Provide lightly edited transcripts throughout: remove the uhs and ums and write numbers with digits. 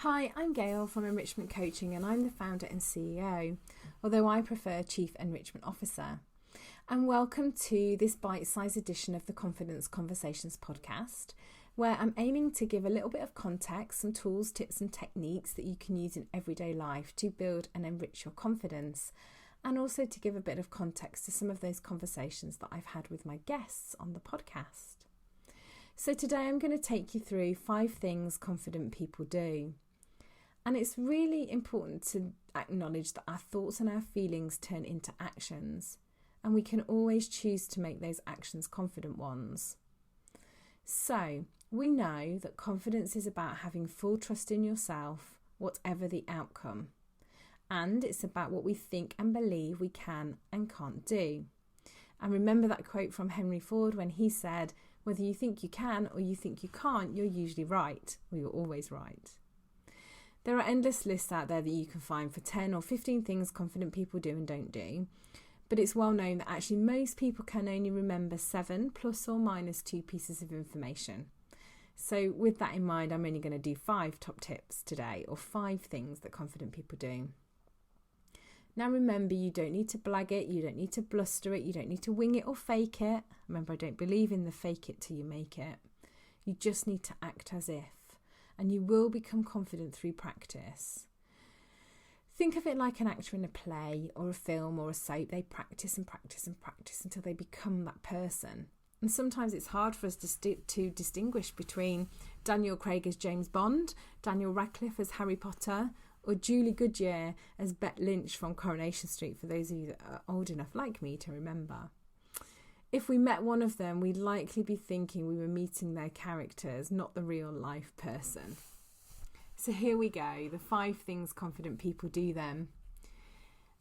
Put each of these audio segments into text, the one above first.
Hi, I'm Gail from Enrichment Coaching and I'm the founder and CEO, although I prefer Chief Enrichment Officer. And welcome to this bite-sized edition of the Confidence Conversations podcast, where I'm aiming to give a little bit of context, some tools, tips and techniques that you can use in everyday life to build and enrich your confidence, and also to give a bit of context to some of those conversations that I've had with my guests on the podcast. So today I'm going to take you through 5 things confident people do. And it's really important to acknowledge that our thoughts and our feelings turn into actions, and we can always choose to make those actions confident ones. So, we know that confidence is about having full trust in yourself, whatever the outcome. And it's about what we think and believe we can and can't do. And remember that quote from Henry Ford when he said, whether you think you can or you think you can't, you're usually right, or you're always right. There are endless lists out there that you can find for 10 or 15 things confident people do and don't do, but it's well known that actually most people can only remember 7 plus or minus 2 pieces of information. So with that in mind, I'm only going to do 5 top tips today, or 5 things that confident people do. Now remember, you don't need to blag it, you don't need to bluster it, you don't need to wing it or fake it. Remember, I don't believe in the fake it till you make it. You just need to act as if. And you will become confident through practice. Think of it like an actor in a play or a film or a soap. They practice and practice and practice until they become that person. And sometimes it's hard for us to distinguish between Daniel Craig as James Bond, Daniel Radcliffe as Harry Potter, or Julie Goodyear as Bette Lynch from Coronation Street, for those of you that are old enough like me to remember. If we met one of them, we'd likely be thinking we were meeting their characters, not the real life person. So here we go, the 5 things confident people do then.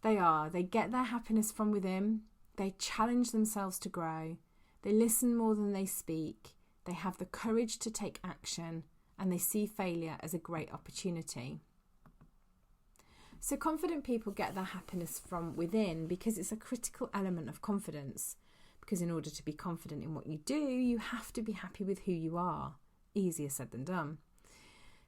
They get their happiness from within, they challenge themselves to grow, they listen more than they speak, they have the courage to take action, and they see failure as a great opportunity. So confident people get their happiness from within because it's a critical element of confidence. Because in order to be confident in what you do, you have to be happy with who you are. Easier said than done.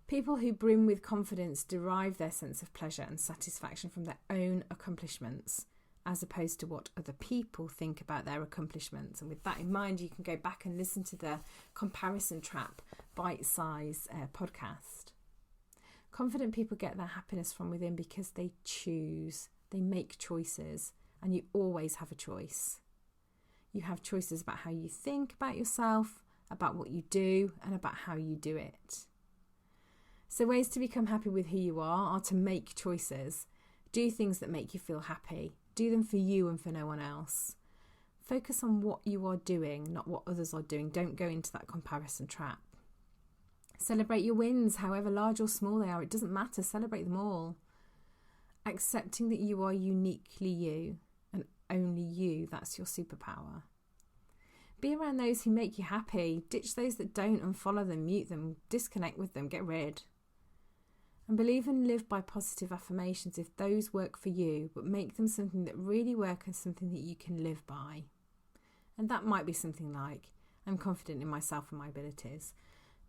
People who brim with confidence derive their sense of pleasure and satisfaction from their own accomplishments, as opposed to what other people think about their accomplishments. And with that in mind, you can go back and listen to the Comparison Trap Bitesize podcast. Confident people get their happiness from within because they choose, they make choices, and you always have a choice. You have choices about how you think about yourself, about what you do, and about how you do it. So ways to become happy with who you are to make choices. Do things that make you feel happy. Do them for you and for no one else. Focus on what you are doing, not what others are doing. Don't go into that comparison trap. Celebrate your wins, however large or small they are. It doesn't matter. Celebrate them all. Accepting that you are uniquely you. Only you, that's your superpower. Be around those who make you happy. Ditch those that don't, unfollow them, mute them, disconnect with them, get rid. And believe and live by positive affirmations if those work for you, but make them something that really work and something that you can live by. And that might be something like, I'm confident in myself and my abilities.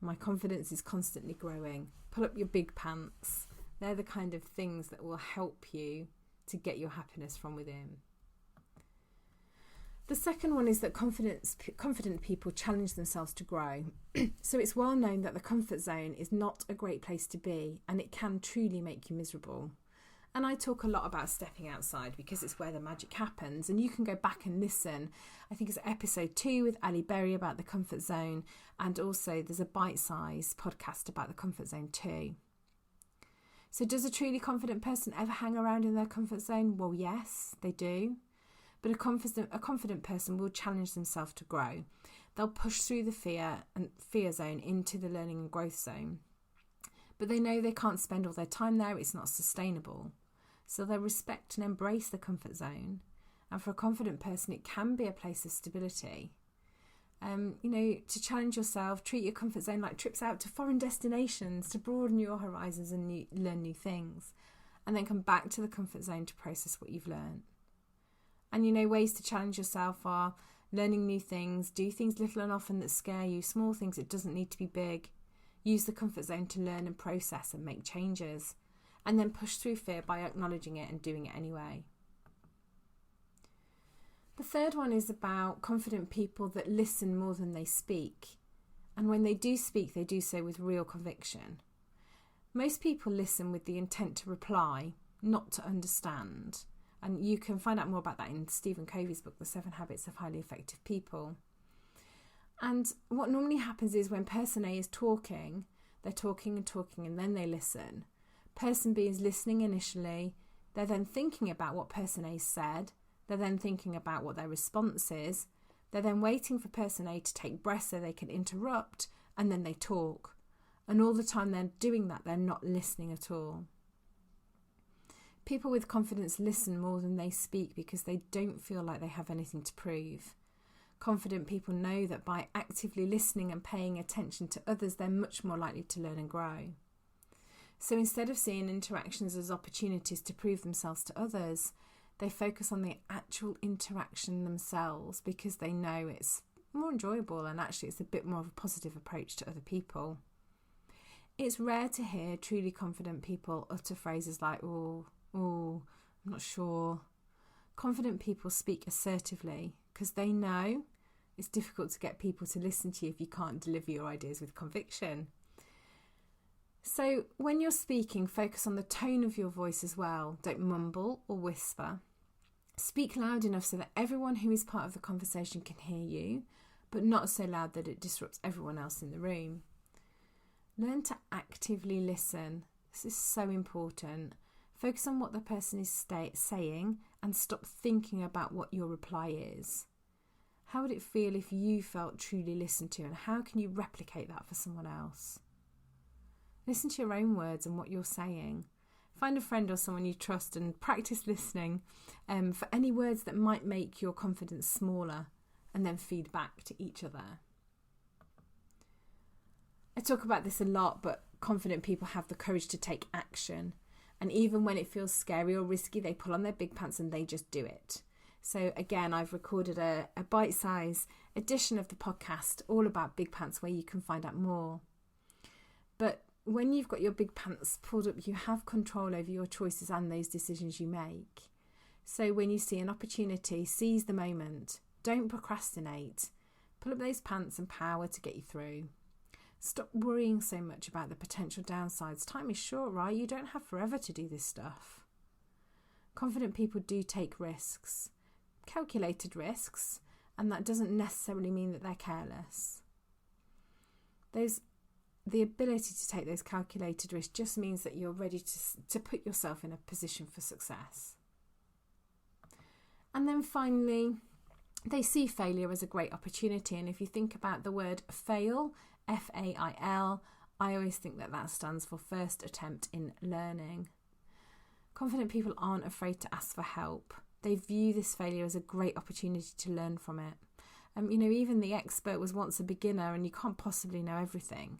My confidence is constantly growing. Pull up your big pants. They're the kind of things that will help you to get your happiness from within. The second one is that confident people challenge themselves to grow. So it's well known that the comfort zone is not a great place to be, and it can truly make you miserable. And I talk a lot about stepping outside because it's where the magic happens, and you can go back and listen. I think it's episode 2 with Ali Berry about the comfort zone, and also there's a Bitesize podcast about the comfort zone too. So does a truly confident person ever hang around in their comfort zone? Well, yes, they do. But a confident person will challenge themselves to grow. They'll push through the fear zone into the learning and growth zone. But they know they can't spend all their time there. It's not sustainable. So they'll respect and embrace the comfort zone. And for a confident person, it can be a place of stability. To challenge yourself, treat your comfort zone like trips out to foreign destinations to broaden your horizons and learn new things. And then come back to the comfort zone to process what you've learned. And ways to challenge yourself are learning new things, do things little and often that scare you, small things, it doesn't need to be big. use the comfort zone to learn and process and make changes, and then push through fear by acknowledging it and doing it anyway. The third one is about confident people that listen more than they speak. And when they do speak, they do so with real conviction. Most people listen with the intent to reply, not to understand. And you can find out more about that in Stephen Covey's book, The 7 Habits of Highly Effective People. And what normally happens is when person A is talking, they're talking and then they listen. Person B is listening initially, they're then thinking about what person A said, they're then thinking about what their response is, they're then waiting for person A to take breath so they can interrupt, and then they talk. And all the time they're doing that, they're not listening at all. People with confidence listen more than they speak because they don't feel like they have anything to prove. Confident people know that by actively listening and paying attention to others, they're much more likely to learn and grow. So instead of seeing interactions as opportunities to prove themselves to others, they focus on the actual interaction themselves because they know it's more enjoyable and actually it's a bit more of a positive approach to other people. It's rare to hear truly confident people utter phrases like, oh, I'm not sure. Confident people speak assertively because they know it's difficult to get people to listen to you if you can't deliver your ideas with conviction. So when you're speaking, focus on the tone of your voice as well. Don't mumble or whisper. Speak loud enough so that everyone who is part of the conversation can hear you, but not so loud that it disrupts everyone else in the room. Learn to actively listen. This is so important. Focus on what the person is saying and stop thinking about what your reply is. How would it feel if you felt truly listened to, and how can you replicate that for someone else? Listen to your own words and what you're saying. Find a friend or someone you trust and practice listening for any words that might make your confidence smaller, and then feed back to each other. I talk about this a lot, but confident people have the courage to take action. And even when it feels scary or risky, they pull on their big pants and they just do it. So again, I've recorded a bite-size edition of the podcast all about big pants where you can find out more. But when you've got your big pants pulled up, you have control over your choices and those decisions you make. So when you see an opportunity, seize the moment. Don't procrastinate. Pull up those pants and power to get you through. Stop worrying so much about the potential downsides. Time is short, right? You don't have forever to do this stuff. Confident people do take risks, calculated risks, and that doesn't necessarily mean that they're careless. The ability to take those calculated risks just means that you're ready to put yourself in a position for success. And then finally, they see failure as a great opportunity. And if you think about the word fail, F-A-I-L, I always think that stands for first attempt in learning. Confident people aren't afraid to ask for help. They view this failure as a great opportunity to learn from it. Even the expert was once a beginner, and you can't possibly know everything.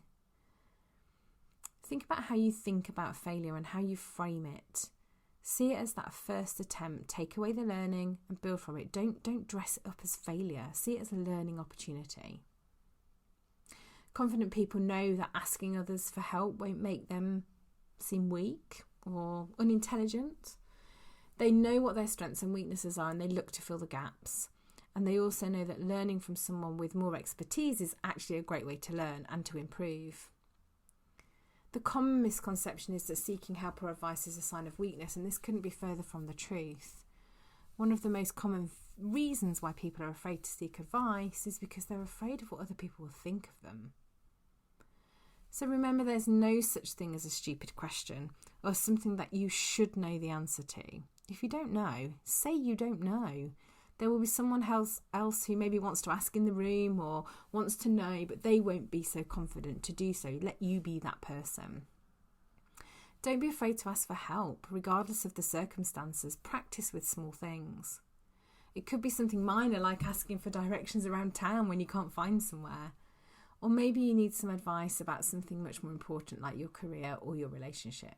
Think about how you think about failure and how you frame it. See it as that first attempt. Take away the learning and build from it. Don't dress it up as failure. See it as a learning opportunity. Confident people know that asking others for help won't make them seem weak or unintelligent. They know what their strengths and weaknesses are, and they look to fill the gaps. And they also know that learning from someone with more expertise is actually a great way to learn and to improve. The common misconception is that seeking help or advice is a sign of weakness, and this couldn't be further from the truth. One of the most common reasons why people are afraid to seek advice is because they're afraid of what other people will think of them. So remember, there's no such thing as a stupid question or something that you should know the answer to. If you don't know, say you don't know. There will be someone else who maybe wants to ask in the room or wants to know, but they won't be so confident to do so. Let you be that person. Don't be afraid to ask for help, regardless of the circumstances. Practice with small things. It could be something minor, like asking for directions around town when you can't find somewhere. Or maybe you need some advice about something much more important, like your career or your relationship.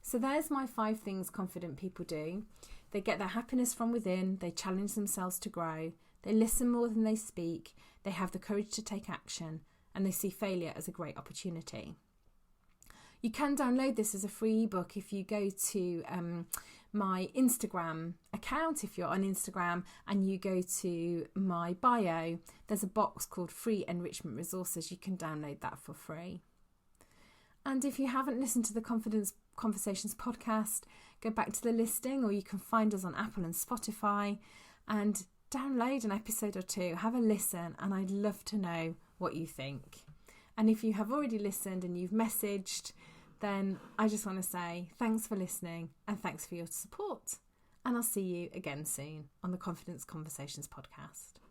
So there's my 5 things confident people do. They get their happiness from within, they challenge themselves to grow, they listen more than they speak, they have the courage to take action, and they see failure as a great opportunity. You can download this as a free ebook if you go to my Instagram account. If you're on Instagram and you go to my bio, there's a box called Free Enrichment Resources. You can download that for free. And if you haven't listened to the Confidence Conversations podcast, go back to the listing, or you can find us on Apple and Spotify and download an episode or two, have a listen, and I'd love to know what you think. And if you have already listened and you've messaged, then I just want to say thanks for listening and thanks for your support. And I'll see you again soon on the Confidence Conversations podcast.